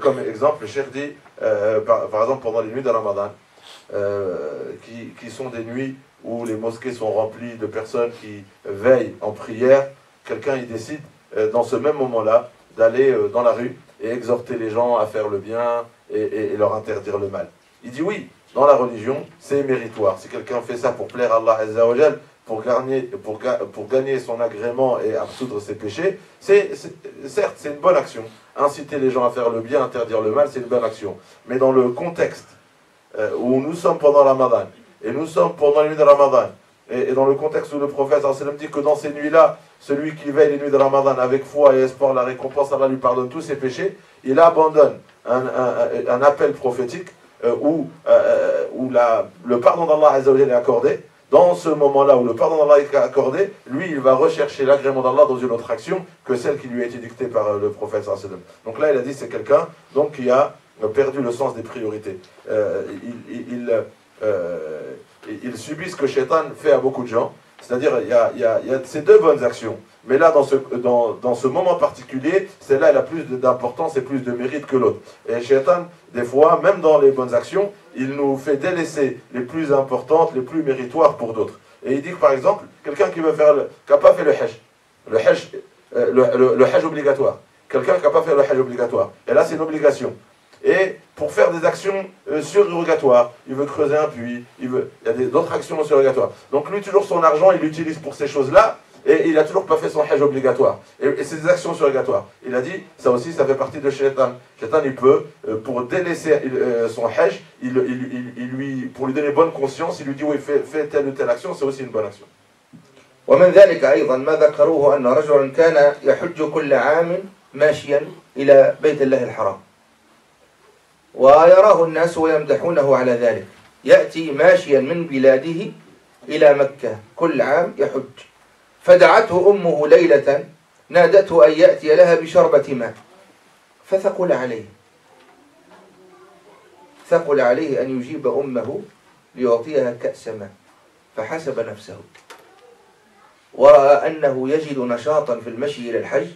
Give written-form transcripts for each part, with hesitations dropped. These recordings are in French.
Comme exemple, le cheikh dit, par exemple pendant les nuits de Ramadan, qui sont des nuits où les mosquées sont remplies de personnes qui veillent en prière, quelqu'un il décide dans ce même moment-là d'aller dans la rue et exhorter les gens à faire le bien et leur interdire le mal. Il dit oui, dans la religion, c'est méritoire. Si quelqu'un fait ça pour plaire à Allah Azza wa Jal, pour gagner son agrément et absoudre ses péchés, certes, c'est une bonne action. Inciter les gens à faire le bien, interdire le mal, c'est une bonne action. Mais dans le contexte où nous sommes pendant Ramadan, et nous sommes pendant les nuits de Ramadan, et dans le contexte où le prophète dit que dans ces nuits-là, celui qui veille les nuits de Ramadan avec foi et espoir la récompense, Allah lui pardonne tous ses péchés, il abandonne un appel prophétique où le pardon d'Allah Azza wa Jalla est accordé. Dans ce moment-là où le pardon d'Allah est accordé, lui, il va rechercher l'agrément d'Allah dans une autre action que celle qui lui a été dictée par le prophète. Donc là, il a dit c'est quelqu'un donc, qui a perdu le sens des priorités. Il subit ce que Shaitan fait à beaucoup de gens, c'est-à-dire il y a ces deux bonnes actions. Mais là, dans ce moment particulier, celle-là, elle a plus d'importance et plus de mérite que l'autre. Et Shaitan, des fois, même dans les bonnes actions, il nous fait délaisser les plus importantes, les plus méritoires pour d'autres. Et il dit que, par exemple, quelqu'un qui veut faire qui n'a pas fait le hajj obligatoire. Quelqu'un qui n'a pas fait le hajj obligatoire. Et là, c'est une obligation. Et pour faire des actions surérogatoires, il veut creuser un puits, il y a d'autres actions surérogatoires. Donc lui, toujours son argent, il l'utilise pour ces choses-là, et il n'a toujours pas fait son hajj obligatoire. Et c'est des actions surérogatoires. Il a dit, ça aussi, ça fait partie de Shaitan. Shaitan, il peut, pour délaisser son hajj, pour lui donner bonne conscience, il lui dit, oui, fais telle ou telle action, c'est aussi une bonne action. ومن ذلك أيضا ما ذكروه أن رجلا كان يحج كل عام ماشيا إلى بيت الله الحرام ويراه الناس ويمدحونه على ذلك يأتي ماشيا من بلاده إلى مكة كل عام يحج فدعته أمه ليلة نادته أن يأتي لها بشربة ماء فثقل عليه أن يجيب أمه ليعطيها كأس ماء فحسب نفسه ورأى أنه يجد نشاطا في المشي إلى الحج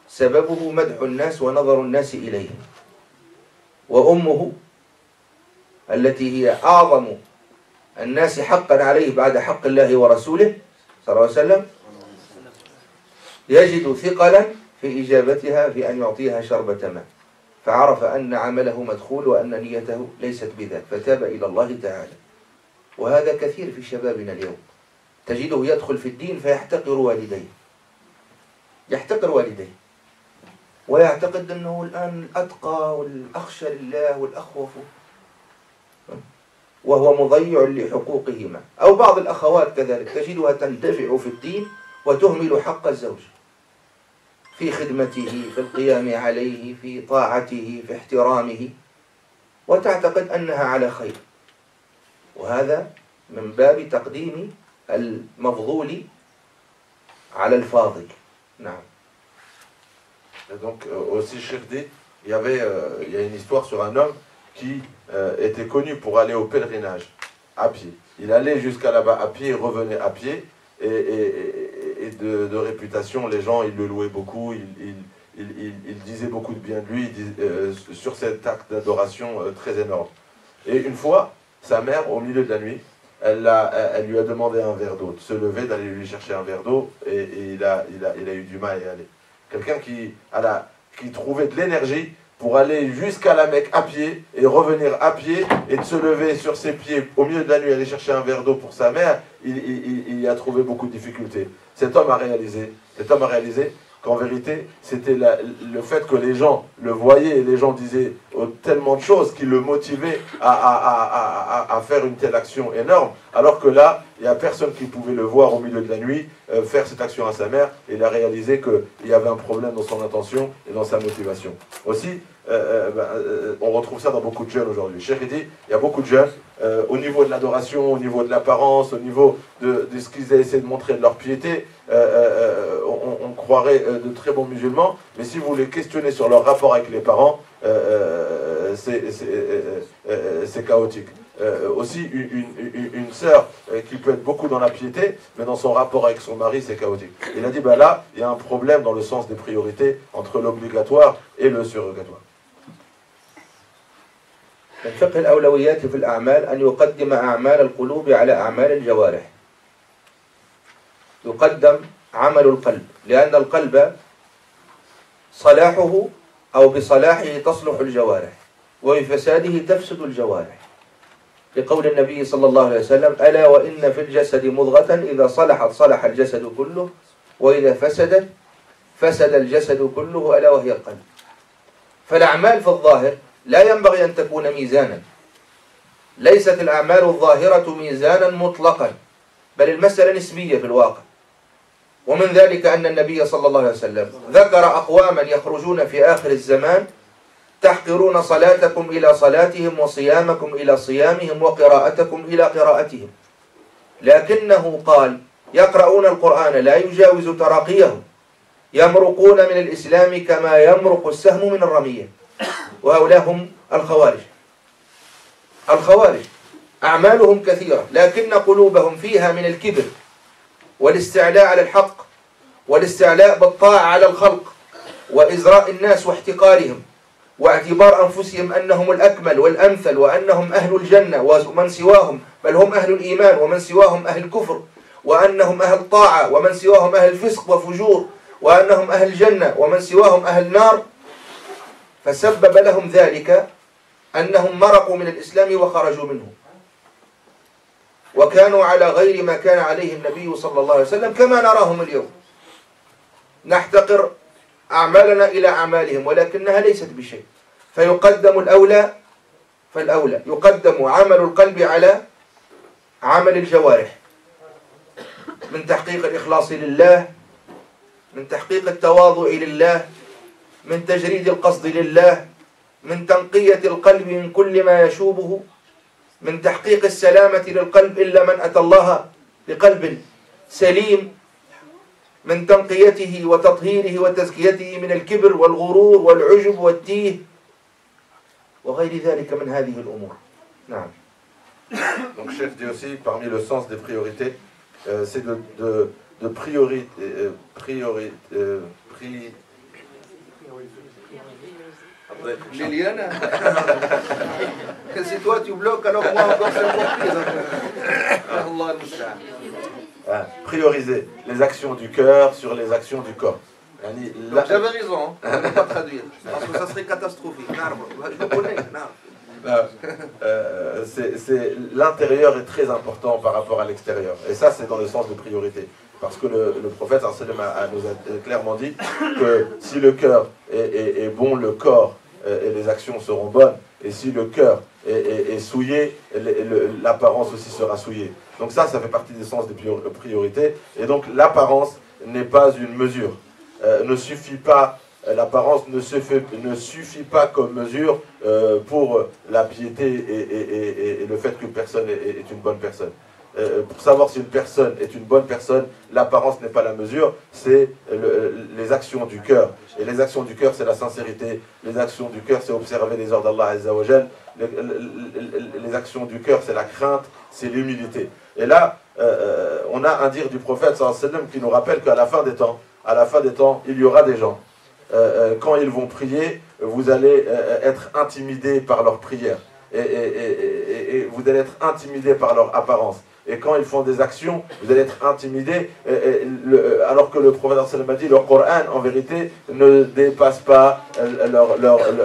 سببه مدح الناس ونظر الناس إليه وأمه التي هي أعظم الناس حقا عليه بعد حق الله ورسوله صلى الله عليه وسلم يجد ثقلا في إجابتها في أن يعطيها شربة ماء فعرف أن عمله مدخول وأن نيته ليست بذاك فتاب إلى الله تعالى. وهذا كثير في شبابنا اليوم، تجده يدخل في الدين فيحتقر والديه ويعتقد أنه الآن الأتقى والأخشى لله والأخوف وهو مضيع لحقوقهما. أو بعض الأخوات كذلك تجدها تندفع في الدين وتهمل حق الزوج في خدمته، في القيام عليه، في طاعته، في احترامه، وتعتقد أنها على خير. وهذا من باب تقديم المفضول على الفاضل. نعم. Et donc aussi Cheikh, il y a une histoire sur un homme qui était connu pour aller au pèlerinage à pied. Il allait jusqu'à là-bas à pied et revenait à pied, et de réputation, les gens ils le louaient beaucoup, ils disaient beaucoup de bien de lui sur cet acte d'adoration très énorme. Et une fois, sa mère, au milieu de la nuit, elle lui a demandé un verre d'eau, de se lever, d'aller lui chercher un verre d'eau, et il a eu du mal à y aller. Quelqu'un qui trouvait de l'énergie pour aller jusqu'à la Mecque à pied et revenir à pied et de se lever sur ses pieds au milieu de la nuit, aller chercher un verre d'eau pour sa mère, il y a trouvé beaucoup de difficultés. Cet homme a réalisé qu'en vérité, c'était le fait que les gens le voyaient et les gens disaient tellement de choses qui le motivaient à faire une telle action énorme, alors que là, il n'y a personne qui pouvait le voir au milieu de la nuit faire cette action à sa mère, et il a réalisé qu'il y avait un problème dans son intention et dans sa motivation. Aussi, on retrouve ça dans beaucoup de jeunes aujourd'hui. Cheikh dit, il y a beaucoup de jeunes, au niveau de l'adoration, au niveau de l'apparence, au niveau de ce qu'ils essaient de montrer de leur piété, on croirait de très bons musulmans, mais si vous les questionnez sur leur rapport avec les parents, c'est chaotique. Aussi une sœur qui peut être beaucoup dans la piété, mais dans son rapport avec son mari, c'est chaotique. Il a dit, là, il y a un problème dans le sens des priorités entre l'obligatoire et le surérogatoire. من فقه الأولويات في الأعمال أن يقدم أعمال القلوب على أعمال الجوارح. يقدم عمل القلب، لأن القلب صلاحه أو بصلاحه تصلح الجوارح، وبفساده تفسد الجوارح، لقول النبي صلى الله عليه وسلم: ألا وإن في الجسد مضغة إذا صلحت صلح الجسد كله، وإذا فسدت فسد الجسد كله، ألا وهي القلب. فالأعمال في الظاهر لا ينبغي أن تكون ميزانا، ليست الأعمال الظاهرة ميزانا مطلقا، بل المسألة نسبية في الواقع. ومن ذلك أن النبي صلى الله عليه وسلم ذكر أقواما يخرجون في آخر الزمان تحقرون صلاتكم إلى صلاتهم وصيامكم إلى صيامهم وقراءتكم إلى قراءتهم، لكنه قال: يقرؤون القرآن لا يجاوز تراقيهم، يمرقون من الإسلام كما يمرق السهم من الرمية. وهؤلاء هم الخوارج. الخوارج أعمالهم كثيرة، لكن قلوبهم فيها من الكبر والاستعلاء على الحق والاستعلاء بالطاعة على الخلق وإزراء الناس واحتقارهم واعتبار أنفسهم أنهم الأكمل والأمثل وأنهم أهل الجنة ومن سواهم بل هم أهل الإيمان ومن سواهم أهل الكفر، وأنهم أهل طاعة ومن سواهم أهل الفسق وفجور، وأنهم أهل الجنة ومن سواهم أهل النار. فسبب لهم ذلك أنهم مرقوا من الإسلام وخرجوا منه، وكانوا على غير ما كان عليه النبي صلى الله عليه وسلم كما نراهم اليوم. نحتقر أعمالنا إلى أعمالهم ولكنها ليست بشيء. فيقدم الأولى فالأولى، يقدم عمل القلب على عمل الجوارح، من تحقيق الإخلاص لله، من تحقيق التواضع لله، من تجريد القصد لله، من تنقية القلب من كل ما يشوبه، من تحقيق السلامة للقلب إلا من أتى الله بقلب سليم، من تنقيته وتطهيره وتزكيته من الكبر والغرور والعجب والتيه وغير ذلك من هذه الأمور. نعم. Donc chef dit aussi, parmi le sens des priorités, c'est de Liliana, si toi tu bloques, alors moi encore c'est encore pire. Prioriser les actions du cœur sur les actions du corps. J'avais raison, on ne peut pas traduire, parce que ça serait catastrophique. Je connais. L'intérieur est très important par rapport à l'extérieur. Et ça, c'est dans le sens de priorité. Parce que le prophète nous a clairement dit que si le cœur est bon, le corps et les actions seront bonnes. Et si le cœur est souillé, l'apparence aussi sera souillée. Donc ça fait partie des sens des priorités. Et donc l'apparence n'est pas une mesure. Ne suffit pas. L'apparence ne suffit pas comme mesure pour la piété et le fait qu'une personne est une bonne personne. Pour savoir si une personne est une bonne personne, l'apparence n'est pas la mesure, c'est les actions du cœur. Et les actions du cœur, c'est la sincérité. Les actions du cœur, c'est observer les ordres d'Allah Azza wa Jal. Les actions du cœur, c'est la crainte, c'est l'humilité. Et là, on a un dire du prophète sallallahu alayhi wa sallam qui nous rappelle qu'à la fin des temps, il y aura des gens. Quand ils vont prier, vous allez être intimidés par leur prière et vous allez être intimidés par leur apparence. Et quand ils font des actions, vous allez être intimidés, alors que le prophète sallallahu alayhi wa sallam a dit, le Coran en vérité ne dépasse pas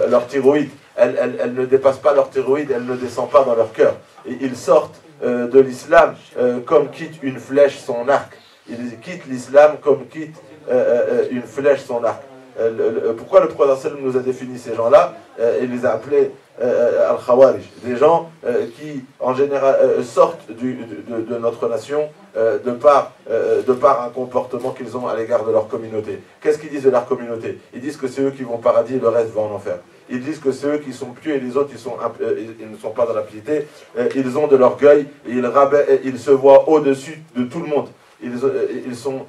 leur thyroïde. Elle ne dépasse pas leur thyroïde, elle ne descend pas dans leur cœur. Et ils sortent de l'islam comme quitte une flèche son arc. Ils quittent l'islam comme quitte une flèche son arc. Pourquoi le prophète sallallahu alayhi wa sallam nous a défini ces gens-là? Il les a appelés al-Khawarij, des gens qui en général sortent de notre nation de par un comportement qu'ils ont à l'égard de leur communauté. Qu'est-ce qu'ils disent de leur communauté? Ils disent que c'est eux qui vont au paradis et le reste va en enfer. Ils disent que c'est eux qui sont pieux et les autres ils ne sont pas dans la piété. Ils ont de l'orgueil et ils se voient au-dessus de tout le monde. Ils sont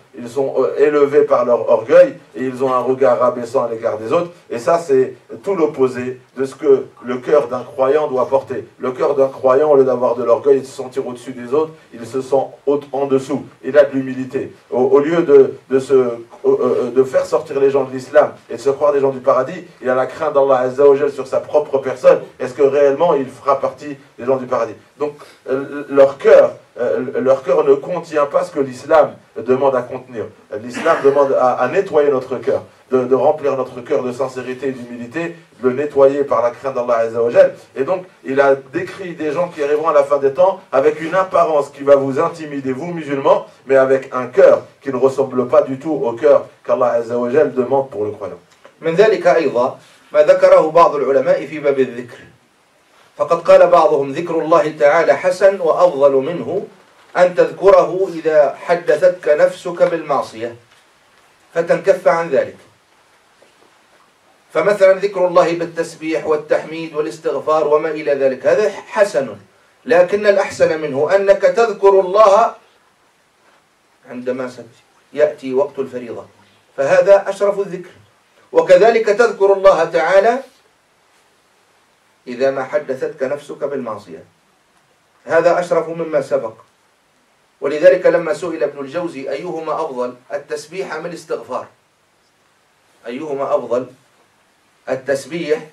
élevés par leur orgueil et ils ont un regard rabaissant à l'égard des autres. Et ça, c'est tout l'opposé de ce que le cœur d'un croyant doit porter. Le cœur d'un croyant, au lieu d'avoir de l'orgueil et de se sentir au-dessus des autres, il se sent en dessous. Il a de l'humilité. Au lieu de faire sortir les gens de l'islam et de se croire des gens du paradis, il a la crainte d'Allah Azza wa Jal sur sa propre personne. Est-ce que réellement il fera partie des gens du paradis? Donc leur cœur ne contient pas ce que l'islam demande à contenir. L'islam demande à nettoyer notre cœur, de remplir notre cœur de sincérité et d'humilité, de le nettoyer par la crainte d'Allah Azza wa Jal. Et donc, il a décrit des gens qui arriveront à la fin des temps avec une apparence qui va vous intimider, vous musulmans, mais avec un cœur qui ne ressemble pas du tout au cœur qu'Allah Azza wa Jal demande pour le croyant. من ذلك أيضا ما ذكره بعض العلماء في باب الذكر فقد قال بعضهم ذكر الله تعالى حسن وأفضل منه أن تذكره إذا حدثتك نفسك بالمعصية فتنكف عن ذلك فمثلا ذكر الله بالتسبيح والتحميد والاستغفار وما إلى ذلك هذا حسن لكن الأحسن منه أنك تذكر الله عندما يأتي وقت الفريضة فهذا أشرف الذكر وكذلك تذكر الله تعالى إذا ما حدثتك نفسك بالمعصية هذا أشرف مما سبق ولذلك لما سئل ابن الجوزي أيهما أفضل التسبيح أم الاستغفار أيهما أفضل التسبيح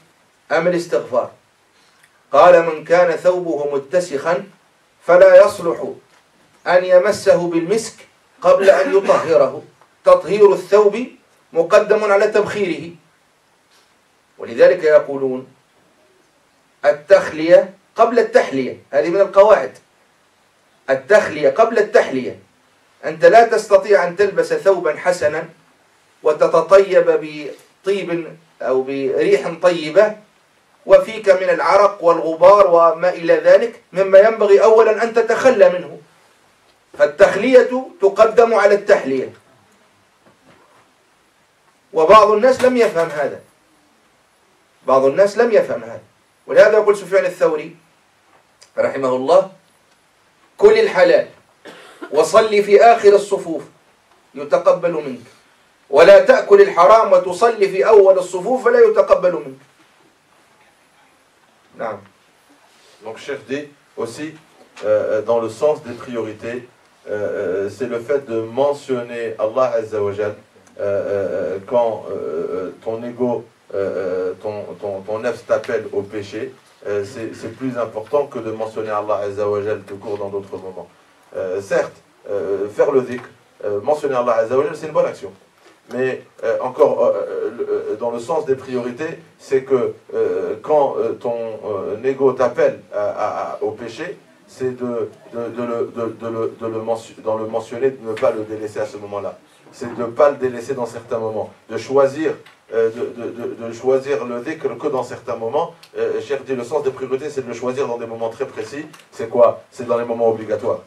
أم الاستغفار قال من كان ثوبه متسخا فلا يصلح أن يمسه بالمسك قبل أن يطهره تطهير الثوب مقدم على تبخيره ولذلك يقولون التخلية قبل التحلية هذه من القواعد التخلية قبل التحلية أنت لا تستطيع أن تلبس ثوبا حسنا وتتطيب بطيب أو بريح طيبة وفيك من العرق والغبار وما إلى ذلك مما ينبغي أولا أن تتخلى منه فالتخلية تقدم على التحلية وبعض الناس لم يفهم هذا بعض الناس لم يفهم هذا ولهذا يقول سفيان الثوري رحمه الله كل الحلال وصلي في آخر الصفوف يتقبل منك ولا تأكل الحرام وتصلي في أول الصفوف فلا يتقبل منك نعم. Donc Cheikh dit aussi dans le sens des priorités c'est le fait de mentionner Allah Azza wa Jal quand ton ego ton nefs t'appelle au péché c'est plus important que de mentionner Allah Azza wa Jal tout court dans d'autres moments. Certes, faire le dhikr, mentionner Allah Azza wa Jal, c'est une bonne action. Mais encore, dans le sens des priorités, c'est que quand ton ego t'appelle au péché, c'est de le mentionner, de ne pas le délaisser à ce moment-là. C'est de ne pas le délaisser dans certains moments, de choisir choisir le dhikr que dans certains moments. Cheikh dit le sens des priorités, c'est de le choisir dans des moments très précis. C'est quoi? C'est dans les moments obligatoires.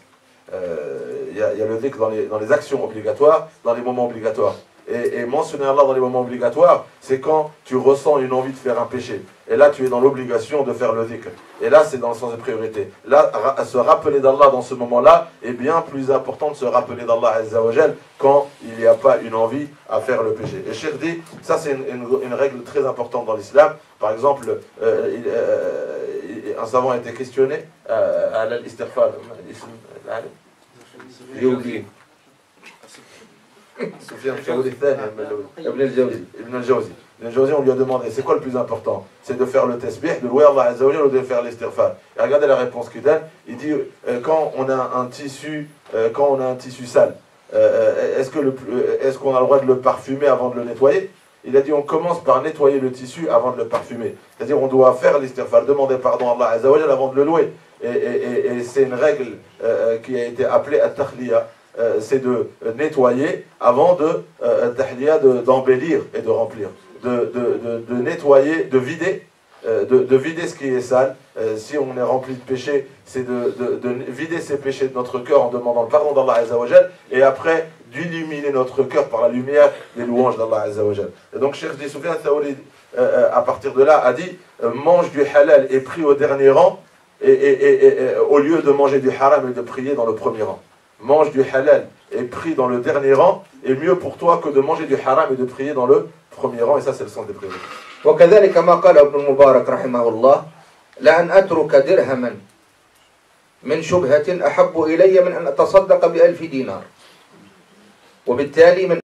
Il y a le dhikr dans les actions obligatoires, dans les moments obligatoires. Et mentionner Allah dans les moments obligatoires, c'est quand tu ressens une envie de faire un péché. Et là, tu es dans l'obligation de faire le dhikr. Et là, c'est dans le sens de priorité. Là, se rappeler d'Allah dans ce moment-là est bien plus important de se rappeler d'Allah Azza wa Jal quand il n'y a pas une envie à faire le péché. Et Cheikh dit, ça c'est une règle très importante dans l'islam. Par exemple, un savant a été questionné à l'istighfar. J'ai oublié. Ibn al-Jawzi. Ibn al-Jawzi, on lui a demandé c'est quoi le plus important? C'est de faire le tasbih, de louer Allah Azza wa Jalla ou de faire l'istighfar? Et regardez la réponse qu'il donne. Il dit quand on a un tissu sale, est-ce qu'on a le droit de le parfumer avant de le nettoyer? Il a dit on commence par nettoyer le tissu avant de le parfumer. C'est-à-dire on doit faire l'istighfar, demander pardon à Allah Azza wa Jalla avant de le louer. Et c'est une règle qui a été appelée at-takhliya. C'est de nettoyer avant d'embellir et de remplir, de nettoyer, de vider ce qui est sale. Si on est rempli de péchés, c'est de vider ces péchés de notre cœur en demandant le pardon d'Allah Azza wa Jal, et après d'illuminer notre cœur par la lumière des louanges d'Allah Azza wa Jal. Et donc Cheikh Sufyan Thawri à partir de là a dit mange du halal et prie au dernier rang, et au lieu de manger du haram et de prier dans le premier rang. Mange du halal et prie dans le dernier rang est mieux pour toi que de manger du haram et de prier dans le premier rang, et ça c'est le sens des priorités. وكذلك ما قال ابن المبارك رحمه الله: لأن أترك درهما من شبهة أحب إلي من أن أتصدق ب1000 دينار. وبالتالي من